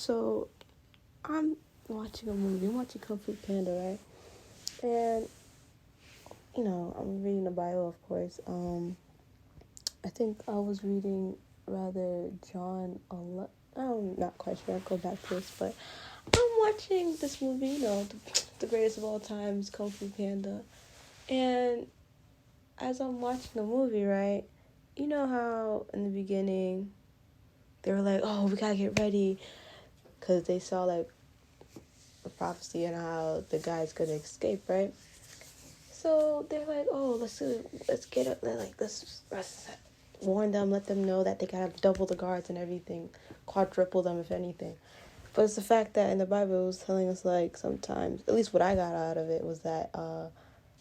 So I'm watching a movie. I'm watching Kung Fu Panda, right? And I'm reading the Bible, of course. I think I was reading rather John 11. I'm not quite sure. I'll go back to this, but I'm watching this movie. The greatest of all times, Kung Fu Panda. And as I'm watching the movie, right? You know how in the beginning they were like, "Oh, we gotta get ready," because they saw like the prophecy and how the guy's gonna escape, right? So they're like, "Oh, let's get it. Let's warn them, let them know that they gotta double the guards and everything, quadruple them if anything." But it's the fact that in the Bible it was telling us like sometimes, at least what I got out of it was that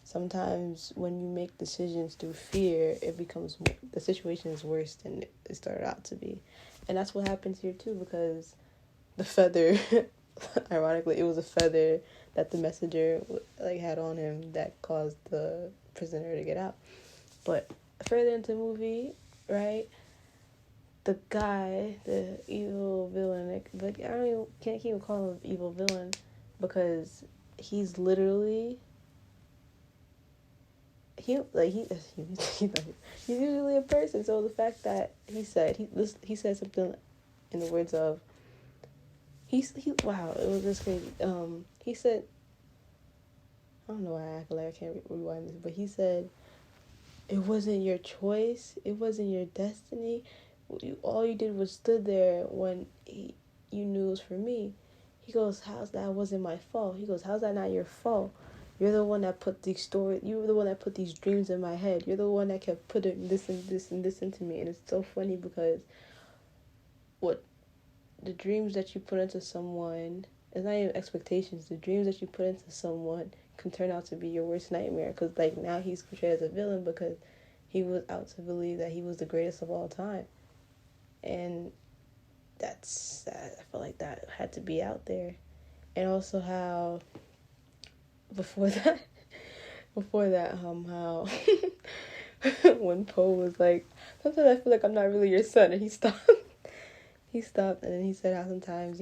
sometimes when you make decisions through fear, the situation is worse than it started out to be, and that's what happens here too because the feather, ironically, it was a feather that the messenger had on him that caused the prisoner to get out. But further into the movie, right? The guy, the evil villain, can't even call him evil villain because he's literally he's usually a person. So the fact that he said something in the words of wow, it was just crazy. He said, I don't know why I act like I can't rewind this, but he said, "It wasn't your choice. It wasn't your destiny. All you did was stood there when you knew it was for me." He goes, "How's that wasn't my fault?" He goes, "How's that not your fault? You're the one that put these stories. You were the one that put these dreams in my head. You're the one that kept putting this and this and this into me." And it's so funny because what the dreams that you put into someone, it's not even expectations. The dreams that you put into someone can turn out to be your worst nightmare. Because now he's portrayed as a villain because he was out to believe that he was the greatest of all time, and I felt like that had to be out there. And also how before that, how when Poe was like, "Sometimes I feel like I'm not really your son," and he stopped. He stopped, and then he said how sometimes,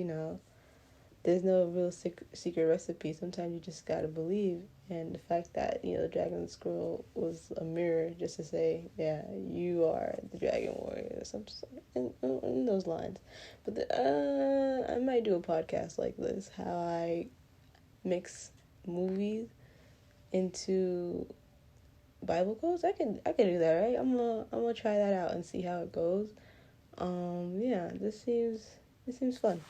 there's no real secret recipe. Sometimes you just gotta believe. And the fact that, the dragon scroll was a mirror just to say, yeah, you are the dragon warrior or something in those lines. But I might do a podcast like this, how I mix movies into Bible quotes. I can do that, right? I'm gonna try that out and see how it goes. Yeah, this seems fun.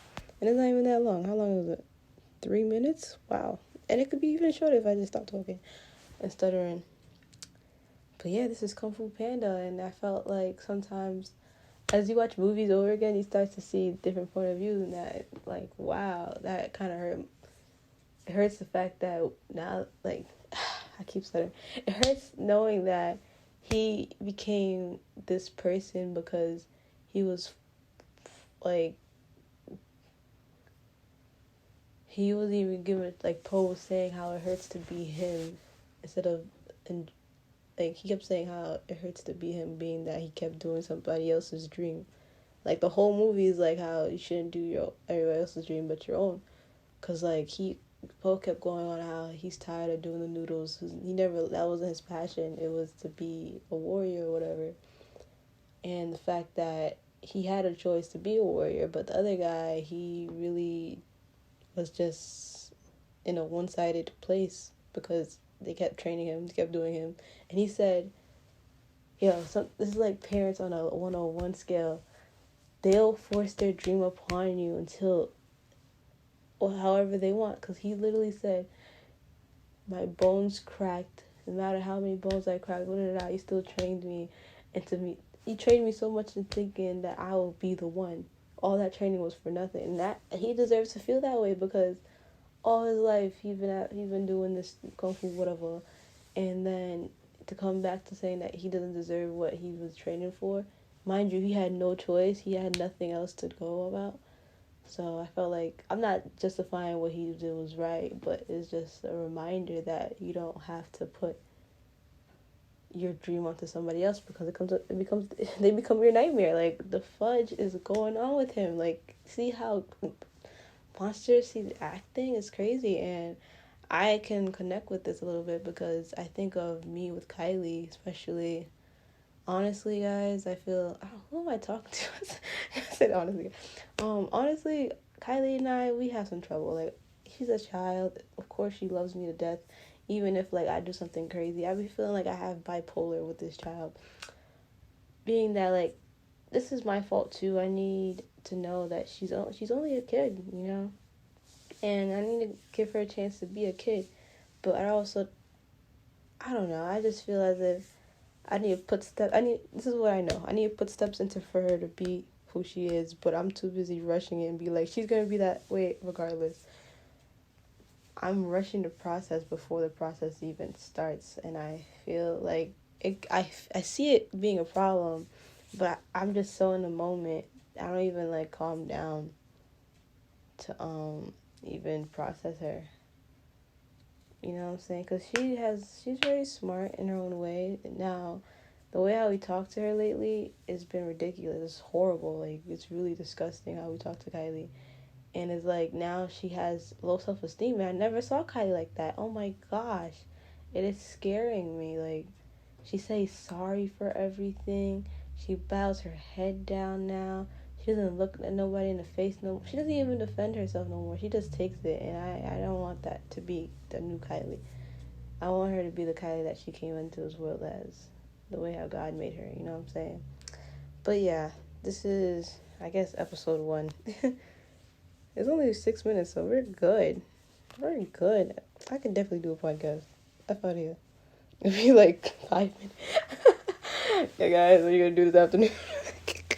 And it's not even that long. How long is it? 3 minutes? Wow. And it could be even shorter if I just stop talking and stuttering. But yeah, this is Kung Fu Panda, and I felt like sometimes as you watch movies over again, you start to see different point of views, and that, like, wow, that kind of hurt. It hurts the fact that now, like, I keep stuttering. It hurts knowing that he became this person because he was like, he was even given, like Poe was saying how it hurts to be him instead of, and like he kept saying how it hurts to be him, being that he kept doing somebody else's dream. Like the whole movie is like how you shouldn't do everybody else's dream but your own, cause like Poe kept going on how he's tired of doing the noodles. That wasn't his passion. It was to be a warrior or whatever. And the fact that he had a choice to be a warrior, but the other guy, he really was just in a one-sided place because they kept training him, they kept doing him. And he said, this is like parents on a 101 scale. They'll force their dream upon you until, or however they want. Because he literally said, my bones cracked. No matter how many bones I cracked, he still trained me. And he trained me so much in thinking that I will be the one. All that training was for nothing. And that he deserves to feel that way because all his life he's been doing this kung fu whatever, and then to come back to saying that he doesn't deserve what he was training for. Mind you, he had no choice. He had nothing else to go about. So I felt like I'm not justifying what he did was right, but it's just a reminder that you don't have to put your dream onto somebody else because they become your nightmare. Like the fudge is going on with him. Like see how Monster C's acting is crazy, and I can connect with this a little bit because I think of me with Kylie, especially. Honestly, guys, I feel, oh, who am I talking to? I said honestly. Honestly, Kylie and I, we have some trouble. Like, she's a child. Of course, she loves me to death. Even if like I do something crazy, I be feeling like I have bipolar with this child. Being that like this is my fault too. I need to know that she's only a kid, you know, and I need to give her a chance to be a kid. But I don't know. I just feel as if I need to put steps. This is what I know. I need to put steps into for her to be who she is. But I'm too busy rushing it and be like, she's gonna be that way regardless. I'm rushing the process before the process even starts, and I feel like I see it being a problem, but I'm just so in the moment. I don't even like calm down to even process her. You know what I'm saying? Because she's very smart in her own way. Now, the way how we talk to her lately has been ridiculous. It's horrible. Like, it's really disgusting how we talk to Kylie. And it's like, now she has low self-esteem. And I never saw Kylie like that. Oh my gosh. It is scaring me. Like, she says sorry for everything. She bows her head down now. She doesn't look at nobody in the face no. She doesn't even defend herself no more. She just takes it, and I don't want that to be the new Kylie. I want her to be the Kylie that she came into this world as, the way how God made her. You know what I'm saying? But yeah, this is, I guess, episode 1. It's only 6 minutes, so we're good. We're good. I can definitely do a podcast. F out here. It'd be like 5 minutes. Yeah, guys, what are you gonna do this afternoon?